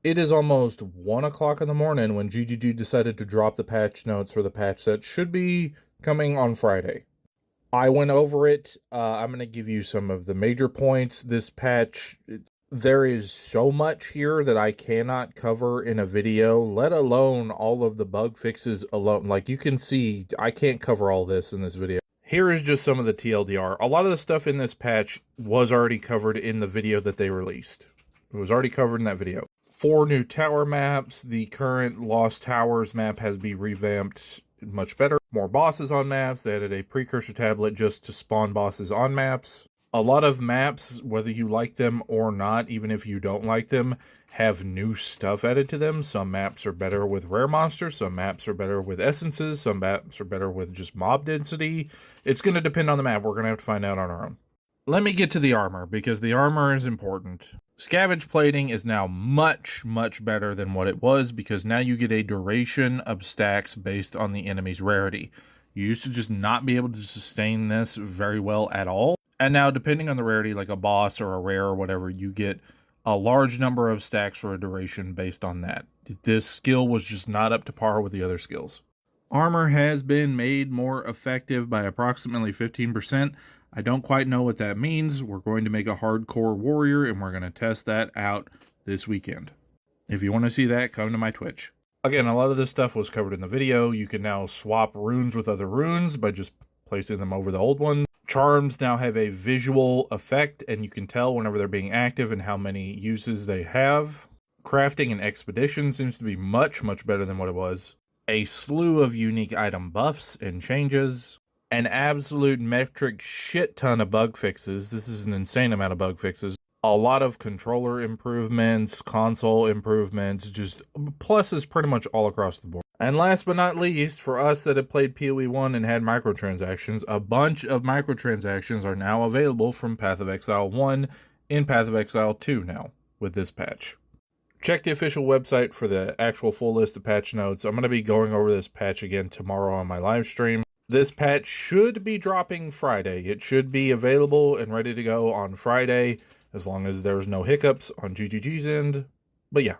It is almost 1 o'clock in the morning when GGG decided to drop the patch notes for the patch that should be coming on Friday. I went over it. I'm going to give you some of the major points. This patch, there is so much here that I cannot cover in a video, let alone all of the bug fixes alone. Like you can see, I can't cover all this in this video. Here is just some of the TLDR. A lot of the stuff in this patch was already covered in the video that they released. It was already covered in that video. 4 new tower maps. The current Lost Towers map has been revamped much better. More bosses on maps. They added a precursor tablet just to spawn bosses on maps. A lot of maps, whether you like them or not, even if you don't like them, have new stuff added to them. Some maps are better with rare monsters. Some maps are better with essences. Some maps are better with just mob density. It's going to depend on the map. We're going to have to find out on our own. Let me get to the armor, because the armor is important. Scavenge plating is now much, much better than what it was, because now you get a duration of stacks based on the enemy's rarity. You used to just not be able to sustain this very well at all. And now, depending on the rarity, like a boss or a rare or whatever, you get a large number of stacks for a duration based on that. This skill was just not up to par with the other skills. Armor has been made more effective by approximately 15%. I don't quite know what that means. We're going to make a hardcore warrior, and we're going to test that out this weekend. If you want to see that, come to my Twitch. Again, a lot of this stuff was covered in the video. You can now swap runes with other runes by just placing them over the old ones. Charms now have a visual effect, and you can tell whenever they're being active and how many uses they have. Crafting and expedition seems to be much, much better than what it was. A slew of unique item buffs and changes. An absolute metric shit ton of bug fixes. This is an insane amount of bug fixes. A lot of controller improvements, console improvements, just pluses pretty much all across the board. And last but not least, for us that have played PoE 1 and had microtransactions, a bunch of microtransactions are now available from Path of Exile 1 in Path of Exile 2 now with this patch. Check the official website for the actual full list of patch notes. I'm going to be going over this patch again tomorrow on my live stream. This patch should be dropping Friday. It should be available and ready to go on Friday, as long as there's no hiccups on GGG's end. But yeah.